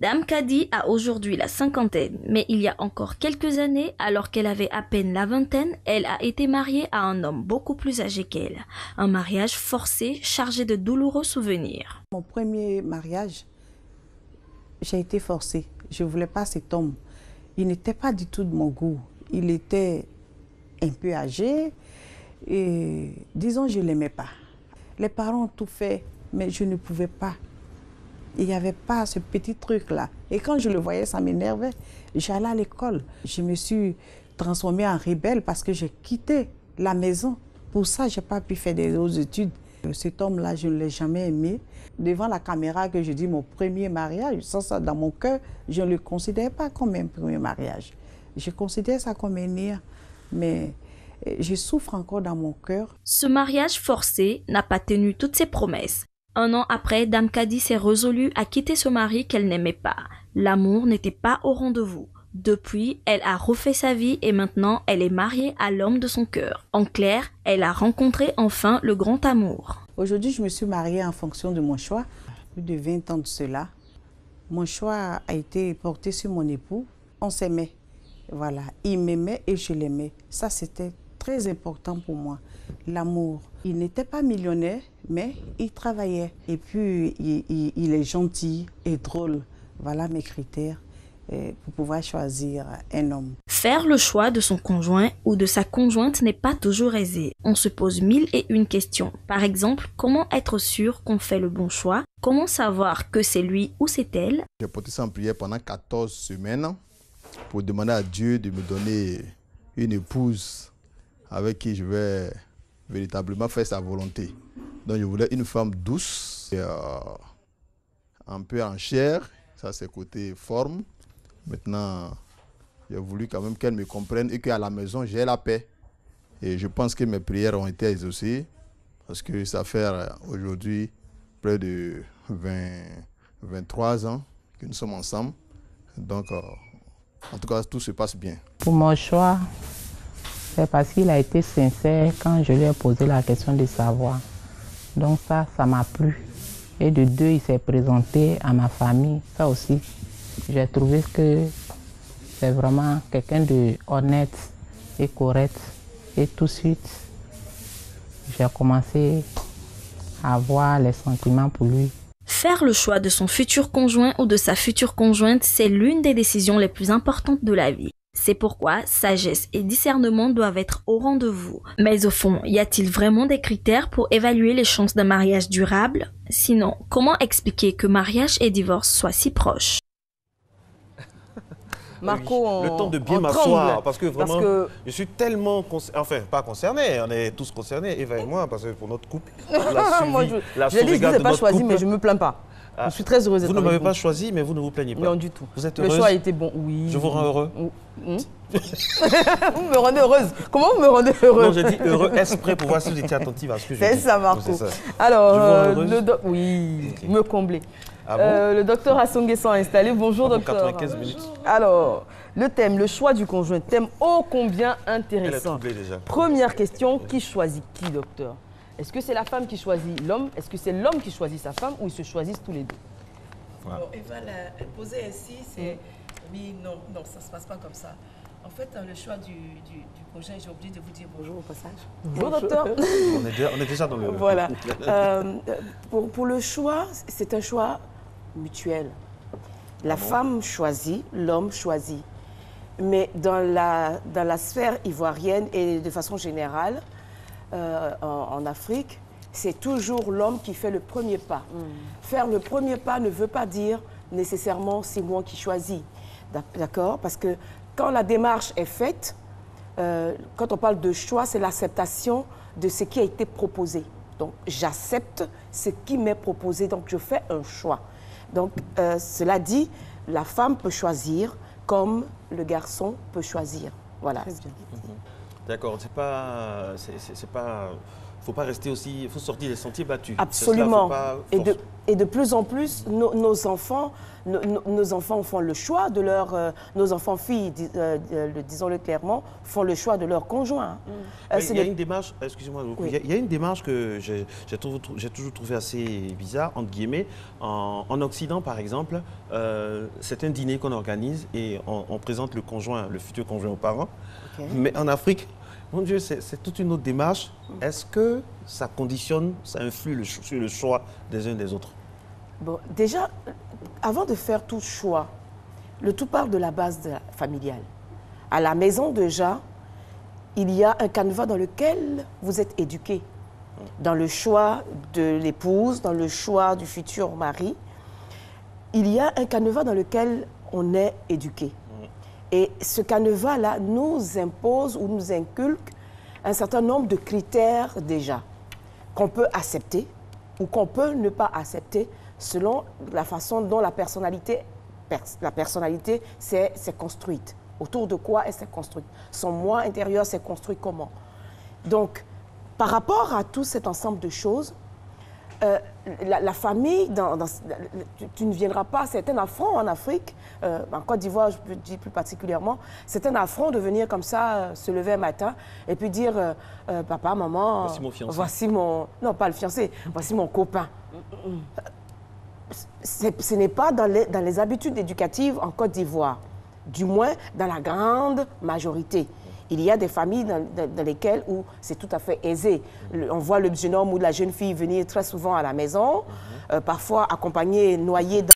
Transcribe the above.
Dame Kadi a aujourd'hui la cinquantaine, mais il y a encore quelques années, alors qu'elle avait à peine la vingtaine, elle a été mariée à un homme beaucoup plus âgé qu'elle. Un mariage forcé, chargé de douloureux souvenirs. Mon premier mariage, j'ai été forcée. Je ne voulais pas cet homme. Il n'était pas du tout de mon goût. Il était un peu âgé et disons, je ne l'aimais pas. Les parents ont tout fait, mais je ne pouvais pas. Il n'y avait pas ce petit truc-là. Et quand je le voyais, ça m'énervait. J'allais à l'école. Je me suis transformée en rebelle parce que j'ai quitté la maison. Pour ça, je n'ai pas pu faire des autres études. Cet homme-là, je ne l'ai jamais aimé. Devant la caméra que je dis mon premier mariage, ça dans mon cœur, je ne le considère pas comme un premier mariage. Je considère ça comme un ire, mais je souffre encore dans mon cœur. Ce mariage forcé n'a pas tenu toutes ses promesses. Un an après, Dame Kadi s'est résolue à quitter ce mari qu'elle n'aimait pas. L'amour n'était pas au rendez-vous. Depuis, elle a refait sa vie et maintenant, elle est mariée à l'homme de son cœur. En clair, elle a rencontré enfin le grand amour. Aujourd'hui, je me suis mariée en fonction de mon choix. Plus de 20 ans de cela, mon choix a été porté sur mon époux. On s'aimait. Voilà, il m'aimait et je l'aimais. Ça, c'était très important pour moi, l'amour. Il n'était pas millionnaire, mais il travaillait. Et puis, il est gentil et drôle. Voilà mes critères pour pouvoir choisir un homme. Faire le choix de son conjoint ou de sa conjointe n'est pas toujours aisé. On se pose mille et une questions. Par exemple, comment être sûr qu'on fait le bon choix? Comment savoir que c'est lui ou c'est elle? J'ai porté ça en prière pendant 14 semaines pour demander à Dieu de me donner une épouse avec qui je vais véritablement faire sa volonté. Donc je voulais une femme douce, et, un peu en chair, ça c'est côté forme. Maintenant, j'ai voulu quand même qu'elle me comprenne et qu'à la maison j'ai la paix. Et je pense que mes prières ont été exaucées parce que ça fait aujourd'hui près de 23 ans que nous sommes ensemble. Donc, en tout cas, tout se passe bien. Pour mon choix, c'est parce qu'il a été sincère quand je lui ai posé la question de savoir. Donc ça m'a plu. Et de deux, il s'est présenté à ma famille. Ça aussi, j'ai trouvé que c'est vraiment quelqu'un de honnête et correct. Et tout de suite, j'ai commencé à avoir les sentiments pour lui. Faire le choix de son futur conjoint ou de sa future conjointe, c'est l'une des décisions les plus importantes de la vie. C'est pourquoi sagesse et discernement doivent être au rendez-vous. Mais au fond, y a-t-il vraiment des critères pour évaluer les chances d'un mariage durable? Sinon, comment expliquer que mariage et divorce soient si proches? Marco, le temps de bien m'asseoir, parce que vraiment, je suis tellement concerné, enfin pas concerné, on est tous concernés, Eva et moi, parce que pour notre couple, moi, je ne vous ai pas choisi, mais je ne me plains pas. Je suis très heureuse d'être avec vous. Vous ne m'avez pas choisi, mais vous ne vous plaignez pas. Non, du tout. Vous êtes heureuse? Le choix a été bon, oui. Je vous rends heureux? Vous me rendez heureuse. Comment vous me rendez heureuse? Non, j'ai dit heureux exprès pour voir si vous étiez attentive à ce que je dis. C'est ça, Marco. Alors, oui, okay. Me combler. Ah bon? Le docteur Assonguessan installé. Bonjour, docteur. 95 minutes. Alors, le thème, le choix du conjoint, thème ô combien intéressant. Elle est troublée déjà. Première question, qui choisit qui, docteur? Est-ce que c'est la femme qui choisit l'homme? Est-ce que c'est l'homme qui choisit sa femme ou ils se choisissent tous les deux? Voilà. Bon, Eva l'a posé ainsi, c'est oui, non, ça ne se passe pas comme ça. En fait, dans le choix du projet, j'ai oublié de vous dire bonjour au passage. Bonjour, docteur. On est déjà dans le... Voilà. Pour le choix, c'est un choix mutuel. La femme choisit, l'homme choisit. Mais dans la sphère ivoirienne et de façon générale, en Afrique, c'est toujours l'homme qui fait le premier pas. Faire le premier pas ne veut pas dire nécessairement c'est moi qui choisis. D'accord? Parce que quand la démarche est faite, quand on parle de choix, c'est l'acceptation de ce qui a été proposé. Donc, j'accepte ce qui m'est proposé, donc je fais un choix. Donc, cela dit, la femme peut choisir comme le garçon peut choisir. Voilà. D'accord, c'est pas ne faut pas rester aussi, il faut sortir des sentiers battus. Absolument. Et de plus en plus, nos enfants font le choix de leur... nos enfants filles, disons-le clairement, font le choix de leur conjoint. Il y a une démarche, excusez-moi, oui. Il y a une démarche que j'ai toujours trouvé assez bizarre, entre guillemets. En Occident, par exemple, c'est un dîner qu'on organise et on présente le conjoint, le futur conjoint aux parents. Okay. Mais en Afrique, mon Dieu, c'est toute une autre démarche. Est-ce que ça conditionne, ça influe sur le choix des uns des autres? Bon, déjà, avant de faire tout choix, le tout part de la base familiale. À la maison, déjà, il y a un canevas dans lequel vous êtes éduqué. Dans le choix de l'épouse, dans le choix du futur mari, il y a un canevas dans lequel on est éduqué. Et ce canevas-là nous impose ou nous inculque un certain nombre de critères déjà, qu'on peut accepter ou qu'on peut ne pas accepter selon la façon dont la personnalité s'est construite. Autour de quoi elle s'est construite. Son moi intérieur s'est construit comment. Donc, par rapport à tout cet ensemble de choses, la famille, tu ne viendras pas, c'est un affront en Afrique, en Côte d'Ivoire, je peux dire plus particulièrement, c'est un affront de venir comme ça, se lever un matin et puis dire papa, maman, voici mon fiancé. Voici mon... Non, pas le fiancé, voici mon copain. Ce n'est pas dans les habitudes éducatives en Côte d'Ivoire, du moins dans la grande majorité. Il y a des familles dans lesquelles où c'est tout à fait aisé. On voit le jeune homme ou la jeune fille venir très souvent à la maison, parfois accompagné, noyé dans